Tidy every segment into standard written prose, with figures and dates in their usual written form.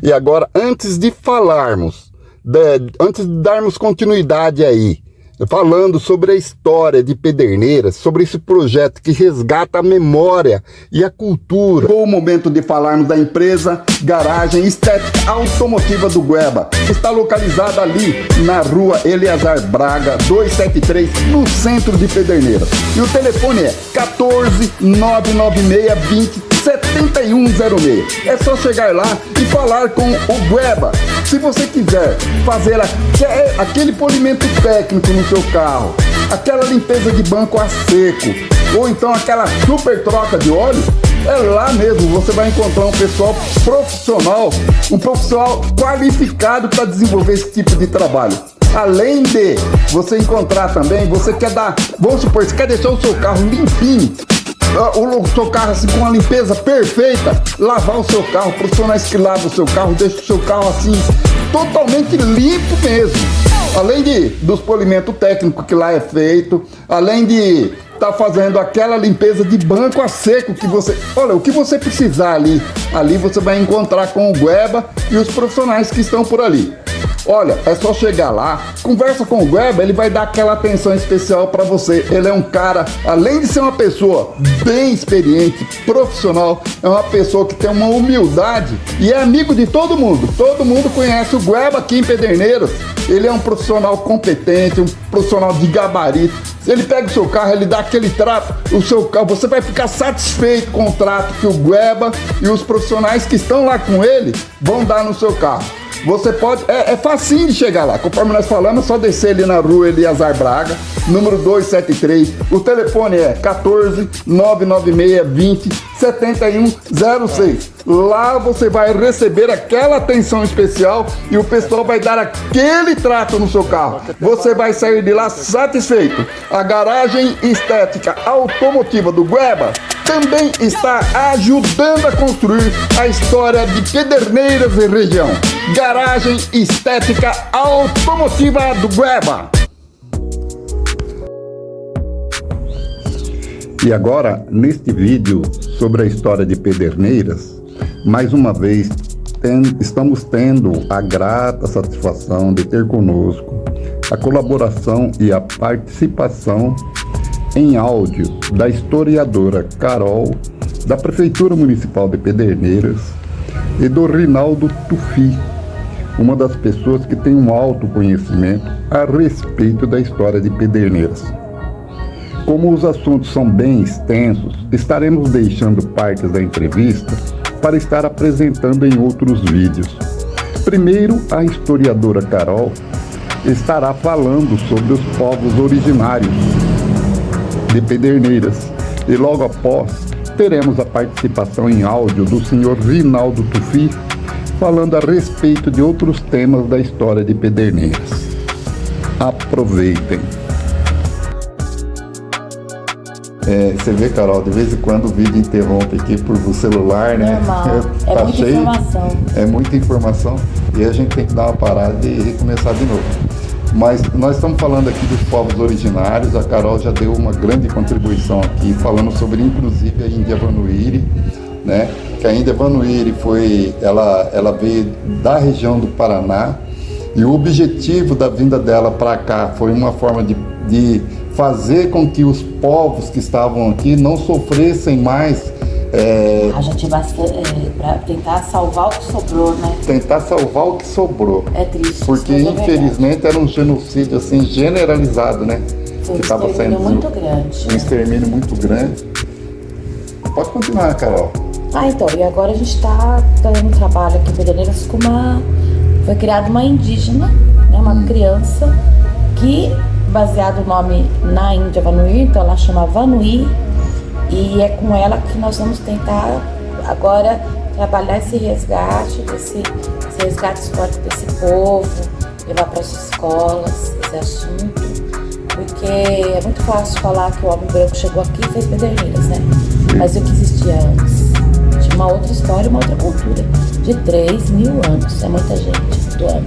E agora, antes de falarmos, antes de darmos continuidade aí, falando sobre a história de Pederneiras, sobre esse projeto que resgata a memória e a cultura. Chegou o momento de falarmos da empresa Garagem Estética Automotiva do Gueba, que está localizada ali na rua Eleazar Braga, 273, no centro de Pederneiras. E o telefone é 14 996 20 7106. É só chegar lá e falar com o Gueba. Se você quiser fazer aquele polimento técnico no seu carro, aquela limpeza de banco a seco, ou então aquela super troca de óleo, é lá mesmo. Você vai encontrar um pessoal profissional, um profissional qualificado para desenvolver esse tipo de trabalho. Além de você encontrar também, você quer dar, vamos supor, você quer deixar o seu carro limpinho, o seu carro assim com uma limpeza perfeita, lavar o seu carro, profissionais que lavam o seu carro, deixam o seu carro assim totalmente limpo mesmo. Além dos polimentos técnicos que lá é feito, além de estar fazendo aquela limpeza de banco a seco que você, olha, o que você precisar ali você vai encontrar com o Gueba e os profissionais que estão por ali. Olha, é só chegar lá, conversa com o Gueba, ele vai dar aquela atenção especial para você. Ele é um cara, além de ser uma pessoa bem experiente, profissional, é uma pessoa que tem uma humildade e é amigo de todo mundo. Todo mundo conhece o Gueba aqui em Pederneiras. Ele é um profissional competente, um profissional de gabarito. Se ele pega o seu carro, ele dá aquele trato, o seu carro, você vai ficar satisfeito com o trato que o Gueba e os profissionais que estão lá com ele vão dar no seu carro. Você pode, é facinho de chegar lá, conforme nós falamos, é só descer ali na rua Eleazar Braga, número 273, o telefone é 14 996 20 7106. Lá você vai receber aquela atenção especial e o pessoal vai dar aquele trato no seu carro. Você vai sair de lá satisfeito. A Garagem Estética Automotiva do Gueba também está ajudando a construir a história de Pederneiras e região. Garagem Estética Automotiva do Gueba. E agora, neste vídeo sobre a história de Pederneiras, mais uma vez estamos tendo a grata satisfação de ter conosco a colaboração e a participação em áudio da historiadora Carol, da Prefeitura Municipal de Pederneiras, e do Rinaldo Tufi, uma das pessoas que tem um alto conhecimento a respeito da história de Pederneiras. Como os assuntos são bem extensos, estaremos deixando partes da entrevista para estar apresentando em outros vídeos. Primeiro, a historiadora Carol estará falando sobre os povos originários de Pederneiras e logo após teremos a participação em áudio do senhor Rinaldo Tufi falando a respeito de outros temas da história de Pederneiras. Aproveitem! Você vê, Carol, de vez em quando o vídeo interrompe aqui por o celular, né? Normal. Tá muita cheio, informação. É muita informação e a gente tem que dar uma parada e recomeçar de novo. Mas nós estamos falando aqui dos povos originários. A Carol já deu uma grande contribuição aqui, falando sobre inclusive a Índia Vanuiri, né? Que a Índia Vanuiri ela veio da região do Paraná e o objetivo da vinda dela para cá foi uma forma de fazer com que os povos que estavam aqui não sofressem mais. Já tive para tentar salvar o que sobrou, né? Tentar salvar o que sobrou. É triste. Porque infelizmente era um genocídio assim generalizado, né? Foi um extermínio muito grande. Um extermínio muito grande. Pode continuar, Carol. Então, e agora a gente está fazendo um trabalho aqui em Pederneiras com foi criada uma indígena, né? Uma criança que, baseado o nome na Índia Vanuiri, então ela chama Vanuí, e é com ela que nós vamos tentar agora trabalhar esse resgate histórico desse povo, levar para as escolas esse assunto, porque é muito fácil falar que o homem branco chegou aqui e fez Pederneiras, né? Mas o que existia antes? Tinha uma outra história, uma outra cultura, de 3.000 anos, é muita gente do ano.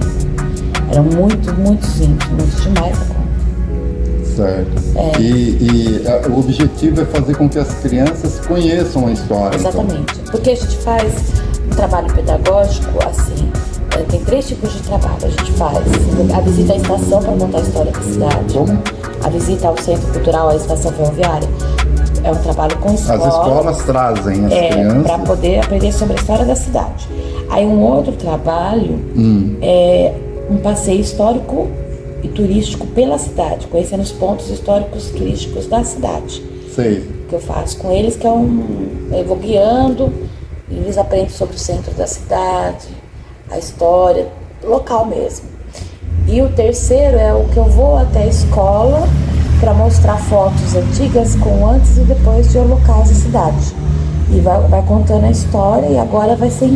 Eram muitos índios, muitos demais a conta. Certo. E o objetivo é fazer com que as crianças conheçam a história. Exatamente. Então. Porque a gente faz trabalho pedagógico, assim, tem 3 tipos de trabalho a gente faz. A visita à estação para contar a história da cidade. Como? A visita ao centro cultural, à estação ferroviária. É um trabalho com escolas. As escolas trazem as crianças para poder aprender sobre a história da cidade. Aí um outro trabalho é um passeio histórico e turístico pela cidade, conhecendo os pontos históricos turísticos da cidade. Sei. Que eu faço com eles, que eu vou guiando e eles aprendem sobre o centro da cidade, a história, local mesmo. E o terceiro é o que eu vou até a escola para mostrar fotos antigas com antes e depois de locais da cidade. E vai contando a história e agora vai ser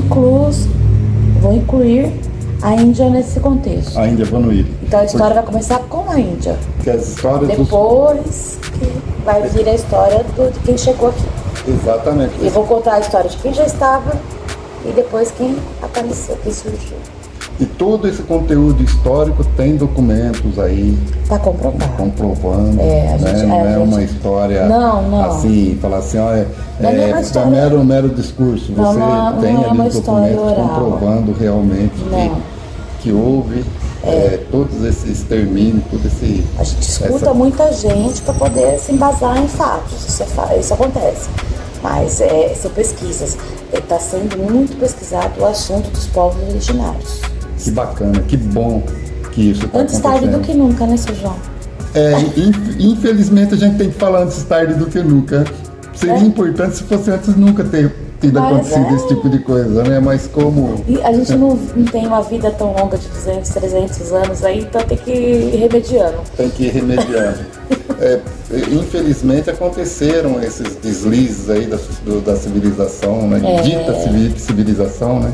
vou incluir a Índia nesse contexto. A Índia Vanuiri. Então a história vai começar com a Índia. Que as histórias depois que vai vir a história de quem chegou aqui. Exatamente. E vou contar a história de quem já estava e depois quem apareceu, quem surgiu. E todo esse conteúdo histórico tem documentos aí. Tá comprovando. Comprovando. Não é uma história assim, falar assim, ó, é mero discurso. Você tem ali documentos comprovando realmente que houve todos esses termínios, todo esse. A gente escuta muita gente para poder se embasar em fatos. Isso acontece. Mas são pesquisas. Está sendo muito pesquisado o assunto dos povos originários. Que bacana, que bom que isso está acontecendo. Antes tarde do que nunca, né, seu João? Infelizmente a gente tem que falar antes tarde do que nunca. Seria importante se fosse antes nunca ter tido acontecido esse tipo de coisa, né? Mas como... E a gente não tem uma vida tão longa de 200, 300 anos aí, então tem que ir remediando. Tem que ir remediando. Infelizmente aconteceram esses deslizes aí da civilização, né? Dita civilização, né?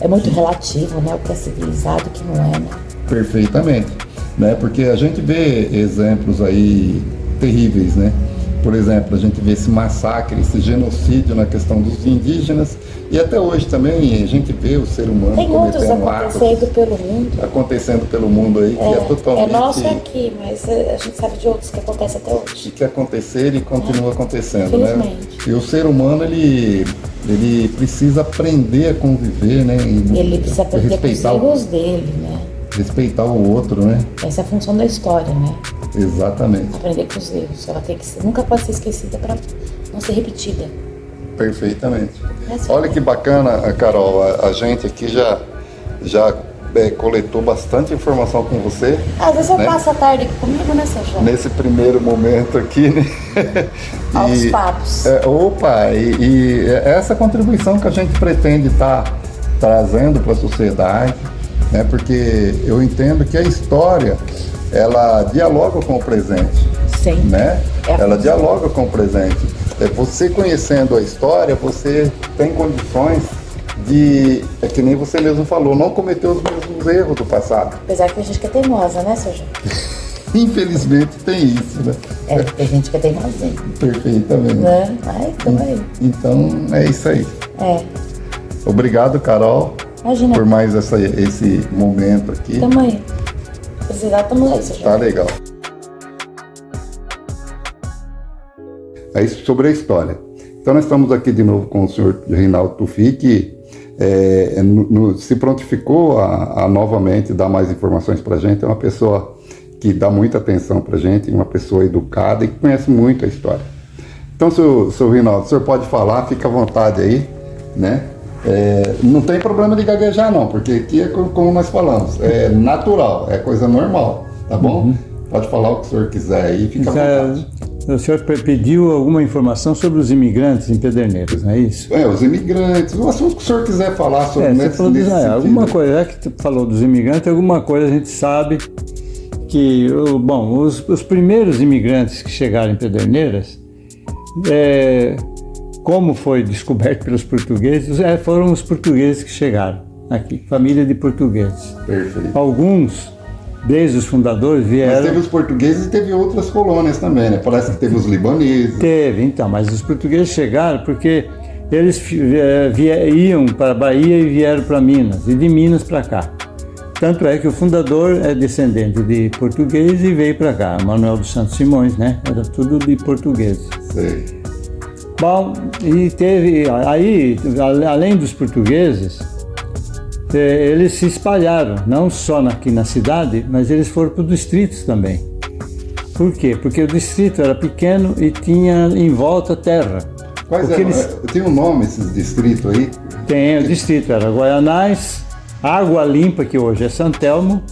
É muito relativo, né? O que é civilizado e o que não é, né? Perfeitamente, né? Porque a gente vê exemplos aí terríveis, né? Por exemplo, a gente vê esse massacre, esse genocídio na questão dos indígenas e até hoje também a gente vê o ser humano cometendo atos acontecendo pelo mundo aí, que é totalmente... É nosso aqui, mas a gente sabe de outros que acontecem até hoje. E que aconteceram e continua acontecendo, né? Infelizmente. E o ser humano, ele precisa aprender a conviver, né? Ele precisa aprender com os erros dele, né? Respeitar o outro, né? Essa é a função da história, né? Exatamente. Aprender com os erros. Ela nunca pode ser esquecida para não ser repetida. Perfeitamente. Olha que bacana, Carol. A gente aqui já coletou bastante informação com você. Às vezes eu passo a tarde aqui comigo, né, Sérgio? Nesse primeiro momento aqui, né? Aos papos. E essa contribuição que a gente pretende estar trazendo para a sociedade, né? Porque eu entendo que a história, ela dialoga com o presente. Sim. Né? Ela dialoga com o presente. Você conhecendo a história, você tem condições de, que nem você mesmo falou, não cometer os mesmos erros do passado. Apesar que a gente que é teimosa, né, Sérgio? Infelizmente tem isso, né? Tem gente que é teimosinha. Perfeitamente. Né? Tamo aí. Então é isso aí. Obrigado, Carol. Imagina. Por mais esse momento aqui. Tamo aí. Precisar, tamo aí, Sérgio. Tá legal. É isso sobre a história. Então nós estamos aqui de novo com o senhor Reinaldo Tuffi, que se prontificou a novamente dar mais informações para a gente. É uma pessoa que dá muita atenção para a gente, uma pessoa educada e que conhece muito a história. Então, seu Reinaldo, o senhor pode falar, fica à vontade aí, né? Não tem problema de gaguejar não, porque aqui é como nós falamos, é natural, é coisa normal, tá bom? Uhum. Pode falar o que o senhor quiser aí, fica à vontade. O senhor pediu alguma informação sobre os imigrantes em Pederneiras, não é isso? Os imigrantes, o assunto que o senhor quiser falar sobre você falou de Israel. Alguma coisa, já que tu falou dos imigrantes, alguma coisa a gente sabe que, os primeiros imigrantes que chegaram em Pederneiras, como foi descoberto pelos portugueses, foram os portugueses que chegaram aqui, família de portugueses. Perfeito. Alguns, desde os fundadores, vieram... Mas teve os portugueses e teve outras colônias também, né? Parece que teve os libaneses. Teve, então, mas os portugueses chegaram porque eles iam para a Bahia e vieram para Minas, e de Minas para cá. Tanto é que o fundador é descendente de português e veio para cá, Manuel dos Santos Simões, né? Era tudo de portugueses. Sei. Bom, e teve, aí, além dos portugueses, eles se espalharam, não só aqui na cidade, mas eles foram para os distritos também. Por quê? Porque o distrito era pequeno e tinha em volta terra. Quais eram? Tem um nome esses distritos aí? Tem, o distrito era Guaianais, Água Limpa, que hoje é Santelmo,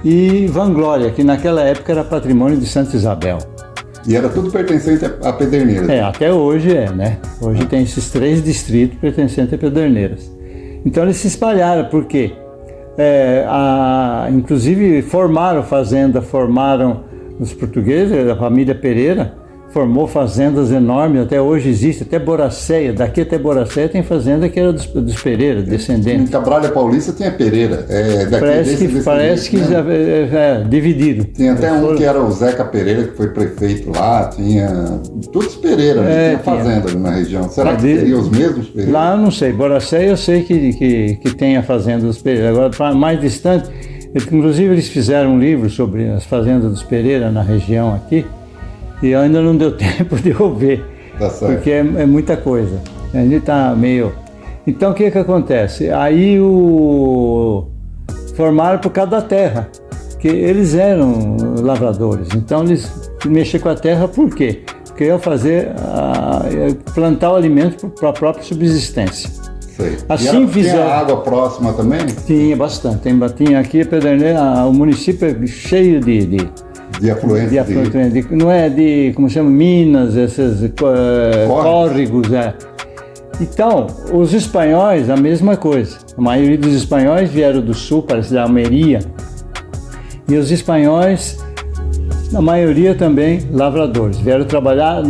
e Vanglória, que naquela época era patrimônio de Santa Isabel. E era tudo pertencente a Pederneiras? Até hoje né? Hoje tem esses 3 distritos pertencentes a Pederneiras. Então eles se espalharam, porque inclusive formaram fazenda, formaram os portugueses, a família Pereira, formou fazendas enormes, até hoje existe, até Boracéia, daqui até Boracéia tem fazenda que era dos Pereira, descendentes. Em Cabralha Paulista tem a Pereira, parece que dividido. Tem até um que era o Zeca Pereira, que foi prefeito lá, tinha todos Pereira, tinha fazenda na região. Será que seriam os mesmos Pereira? Lá eu não sei, Boracéia eu sei que tem a fazenda dos Pereira, agora para mais distante, inclusive eles fizeram um livro sobre as fazendas dos Pereira na região aqui, e ainda não deu tempo de eu ver, porque é muita coisa. A gente está meio... Então o que acontece? Aí formaram por causa da terra, que eles eram lavradores, então eles mexiam com a terra por quê? Porque iam plantar o alimento para a própria subsistência. Sei. Assim fizeram. Tinha água próxima também? Tinha bastante, tinha aqui Pederneiras, o município é cheio de afluentes. Não é como chama, minas, esses córregos. Então, os espanhóis, a mesma coisa. A maioria dos espanhóis vieram do sul, parece da Almeria. E os espanhóis, a maioria também lavradores. Vieram trabalhar,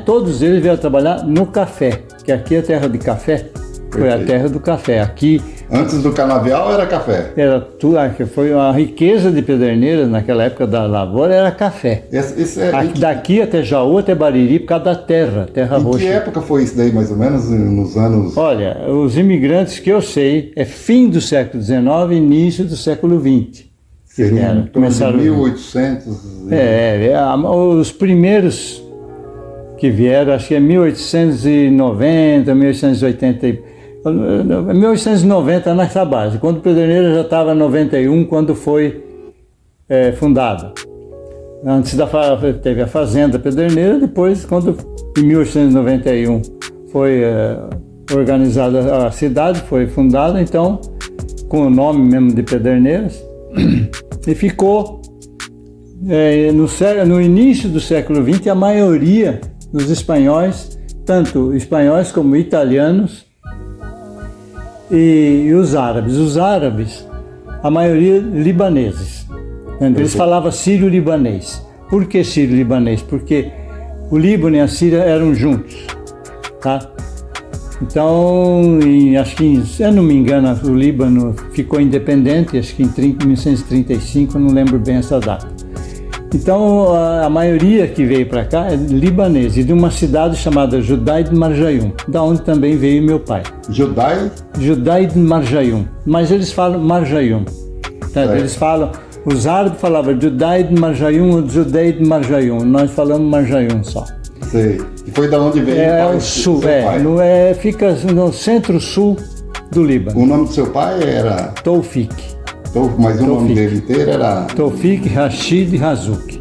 todos eles vieram trabalhar no café, que aqui é terra de café. Foi a terra do café. Aqui, antes do canavial era café? Era tudo, foi a riqueza de Pederneiras naquela época da lavoura, era café. Daqui até Jaú, até Bariri, por causa da terra roxa. Em que época foi isso daí, mais ou menos, nos anos... Olha, os imigrantes que eu sei, é fim do século XIX, início do século XX. Começaram em 1800... Os primeiros que vieram, acho que é 1890, 1880... 1890 nessa base, quando Pederneiras já estava em 91, quando foi fundado. Antes teve a fazenda Pederneiras, depois, quando em 1891 foi organizada a cidade, foi fundada, então, com o nome mesmo de Pederneiras, e ficou no início do século XX, a maioria dos espanhóis, tanto espanhóis como italianos, e os árabes. Os árabes, a maioria libaneses. Eles falavam sírio-libanês. Por que sírio-libanês? Porque o Líbano e a Síria eram juntos, tá? Então, acho que, se eu não me engano, o Líbano ficou independente, acho que em 1935, não lembro bem essa data. Então, a maioria que veio para cá é libanesa, e de uma cidade chamada Judai de Marjayum, da onde também veio meu pai. Judai de Marjayum, mas eles falam Marjayum. Tá? Eles falam, os árabes falavam Judai de Marjayum ou Judai de Marjayum, nós falamos Marjayum só. Sei. E foi da onde veio o sul, fica no centro-sul do Líbano. O nome do seu pai era? Toufik. Mas o nome dele inteiro era? Toufik Rashid Razouk.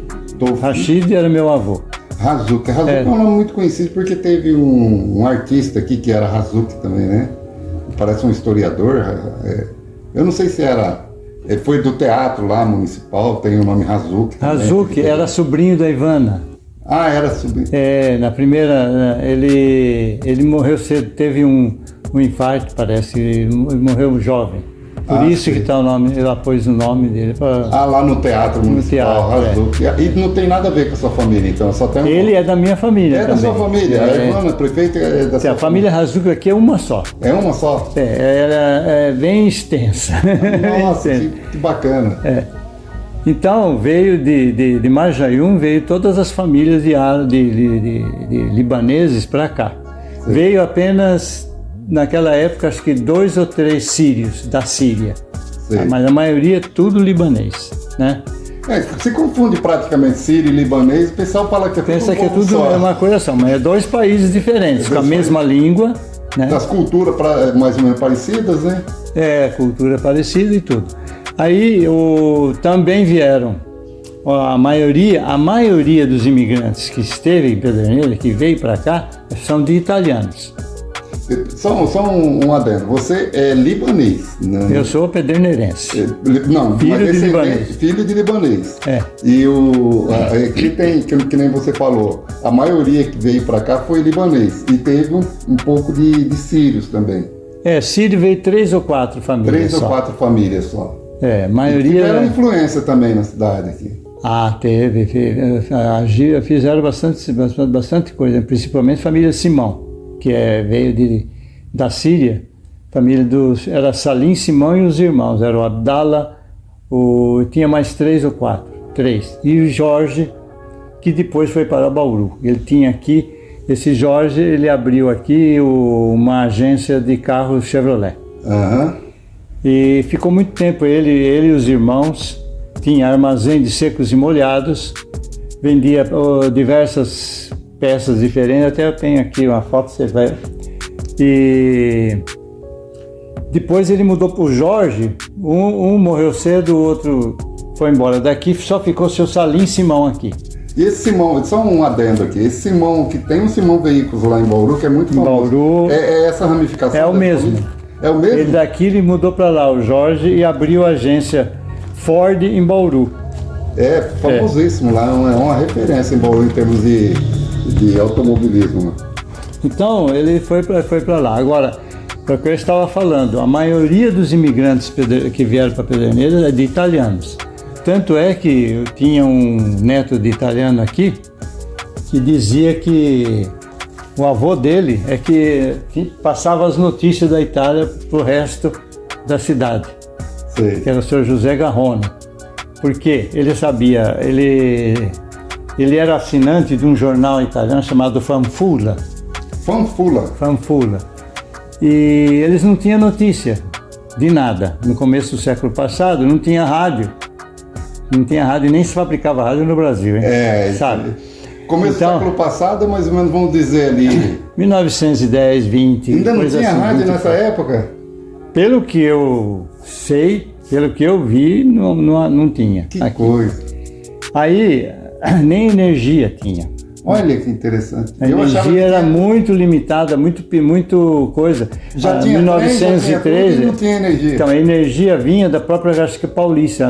Rashid era meu avô. Razouk é um nome muito conhecido porque teve um artista aqui que era Razouk também, né? Parece um historiador. Eu não sei se era... Ele foi do teatro lá, municipal, tem o nome Razouk. Razouk era sobrinho da Ivana. Ah, era sobrinho. Na primeira... Ele morreu cedo, teve um infarto, parece, ele morreu jovem. Por isso que está o nome, ela pôs o nome dele. Lá no teatro municipal, Razouk. E não tem nada a ver com a sua família, então? Só tem Ele é da minha família também. Da sua família? A Ivana, prefeita é da sua família? A família Razouk aqui é uma só. É uma só? Ela é bem extensa. Nossa, que bacana. Então, veio de Marjayum, veio todas as famílias de libaneses para cá. Sim. Veio apenas... Naquela época, acho que 2 ou 3 sírios da Síria, mas a maioria tudo libanês, né? Se confunde praticamente sírio e libanês, o pessoal fala que é tudo Pensa que é tudo só. uma coisa só, mas é dois países diferentes, com a mesma língua, né? Das culturas mais ou menos parecidas, né? Cultura parecida e tudo. Aí também vieram, a maioria dos imigrantes que esteve em Pederneiras, que veio para cá, são de italianos. Só um adendo, você é libanês, né? Eu sou pederneirense. Não, Filho mas de libanês. Filho de libanês. É. E aqui tem, que nem você falou, a maioria que veio para cá foi libanês. E teve um pouco de sírios também. Sírio veio 3 ou 4 famílias 3 só. ou 4 famílias só. Maioria... E tiveram influência também na cidade aqui. Teve. Fizeram bastante coisa, principalmente a família Simão, que veio da Síria, família era Salim, Simão e os irmãos, era o Abdallah, tinha mais 3 ou 4, e o Jorge, que depois foi para Bauru. Ele tinha aqui, esse Jorge, ele abriu aqui uma agência de carros Chevrolet. Uhum. E ficou muito tempo, ele e os irmãos, tinha armazém de secos e molhados, vendia diversas peças diferentes, até eu tenho aqui uma foto, você vai. E depois ele mudou para o Jorge, um morreu cedo, o outro foi embora daqui, só ficou seu Salim Simão aqui. E esse Simão, só um adendo aqui, esse Simão, que tem um Simão Veículos lá em Bauru, que é muito famoso. Bauru, essa ramificação? É o mesmo. É o mesmo? Ele daqui ele mudou para lá, o Jorge, e abriu a agência Ford em Bauru. É famosíssimo lá, é uma referência em Bauru em termos de automobilismo. Né? Então, ele foi para lá. Agora, é o que eu estava falando, a maioria dos imigrantes que vieram para Pederneiras é de italianos. Tanto é que eu tinha um neto de italiano aqui que dizia que o avô dele que passava as notícias da Itália para o resto da cidade. Sei. Que era o senhor José Garrone. Porque ele sabia, ele era assinante de um jornal italiano chamado Fanfula. Fanfula. E eles não tinham notícia de nada. No começo do século passado não tinha rádio. Não tinha rádio, nem se fabricava rádio no Brasil, hein? Sabe? Começo do século passado, mais ou menos, vamos dizer ali... 1910, 20... Ainda não tinha assim, rádio nessa época? Pelo que eu sei, pelo que eu vi, não tinha. Que coisa! Aí, nem energia tinha. Olha que interessante. A energia era muito limitada, muito coisa. Já tinha 1913 não tinha energia. Então, a energia vinha da própria, acho que Paulista,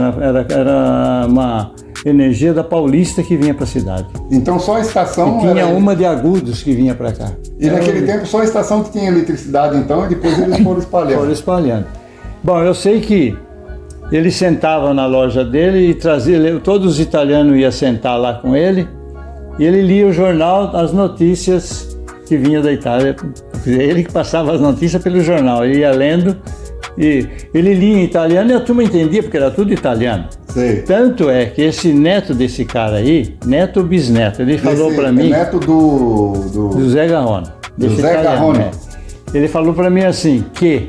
era uma energia da Paulista que vinha para a cidade. Então só a estação... E tinha uma de Agudos que vinha para cá. E naquele tempo só a estação que tinha eletricidade, então, e depois eles foram espalhando. Bom, eu sei que ele sentava na loja dele e trazia, todos os italianos iam sentar lá com ele, e ele lia o jornal, as notícias que vinham da Itália. Ele que passava as notícias pelo jornal, ele ia lendo, e ele lia em italiano e a turma entendia, porque era tudo italiano. Sei. Tanto é que esse neto desse cara aí, neto ou bisneto, ele falou para mim... Neto do Zé Garrone. Do Zé Garrone. Ele falou para mim assim, que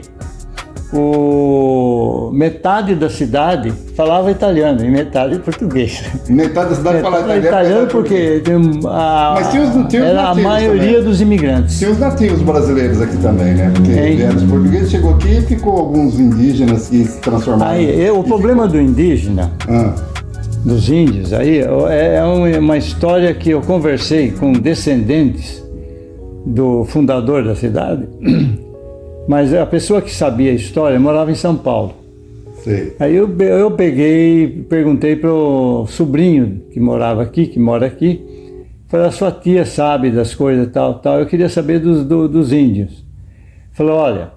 metade da cidade falava italiano e metade português. Metade da cidade falava italiano porque mas tinha era a maioria também. Dos imigrantes. Tinha os nativos brasileiros aqui também, né? Porque vieram os portugueses, chegou aqui e ficou alguns indígenas que se transformaram. O problema do indígena, dos índios, aí é uma história que eu conversei com descendentes do fundador da cidade. Mas a pessoa que sabia a história morava em São Paulo. Sim. Aí eu perguntei para o sobrinho que mora aqui, falei, a sua tia sabe das coisas tal, eu queria saber dos índios. Falou, olha,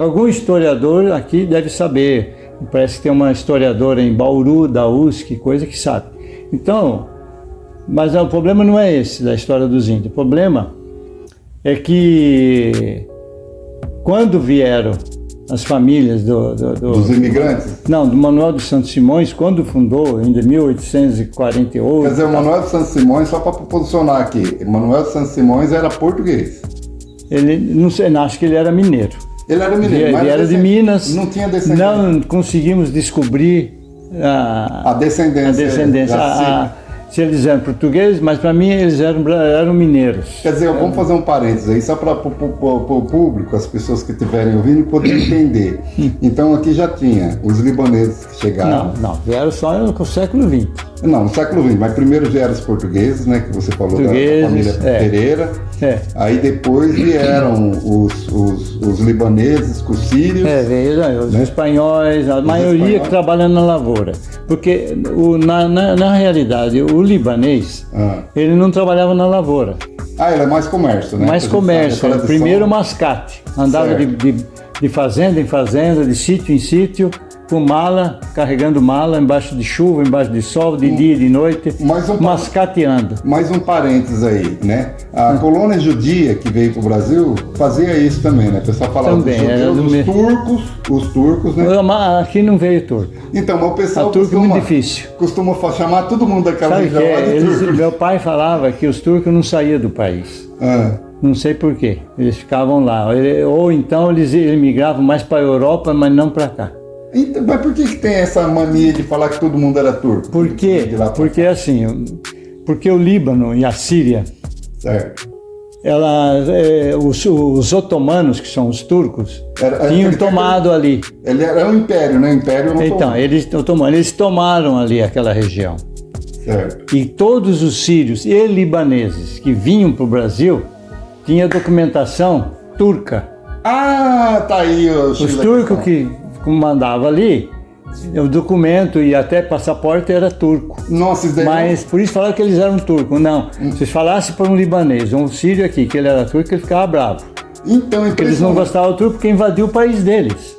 algum historiador aqui deve saber, parece que tem uma historiadora em Bauru, da USP, coisa que sabe. Então, mas o problema não é esse da história dos índios, o problema é que quando vieram as famílias dos imigrantes? Não, do Manuel dos Santos Simões, quando fundou, em 1848... Quer dizer, o Manuel dos Santos Simões, só para posicionar aqui, Manuel dos Santos Simões era português. Ele, não sei, acho que ele era mineiro. Ele era mineiro, ele era de Minas. Não tinha descendente. Não conseguimos descobrir A descendência. Se eles eram portugueses, mas para mim eles eram mineiros. Quer dizer, vamos fazer um parênteses aí, só para o público, as pessoas que estiverem ouvindo, poderem entender. Então aqui já tinha os libaneses que chegaram. Não, vieram só no século XX. Não, no século XX, mas primeiro vieram os portugueses, né, que você falou da família Pereira. Aí depois vieram os libaneses com os sírios. Veio os espanhóis, a maioria que trabalha na lavoura. Porque na realidade, o libanês, ele não trabalhava na lavoura. Ele é mais comércio, né? Mais comércio, primeiro mascate. Andava de fazenda em fazenda, de sítio em sítio, com mala, carregando mala, embaixo de chuva, embaixo de sol, de dia e de noite, mascateando. Mais um parênteses aí, né? A colônia judia que veio para o Brasil fazia isso também, né? O pessoal falava dos judeus, os turcos, né? Aqui não veio turco. Então, mas o pessoal costuma chamar todo mundo daquela região de turco. Meu pai falava que os turcos não saíam do país. Não sei por quê. Eles ficavam lá. Ou então eles migravam mais para a Europa, mas não para cá. Então, mas por que tem essa mania de falar que todo mundo era turco? Porque assim, porque o Líbano e a Síria, os otomanos, que são os turcos, tinham tomado ali. Ele era um império, né? Império Então, eles tomaram ali aquela região. E todos os sírios e libaneses que vinham para o Brasil tinham documentação turca. Tá aí os turcos que mandavam ali, o documento e até passaporte era turco. Nossa, isso daí. Mas por isso falaram que eles eram turcos. Não, se falasse para um libanês, um sírio aqui, que ele era turco, ele ficava bravo. Então, porque eles não gostavam do turco porque invadiu o país deles.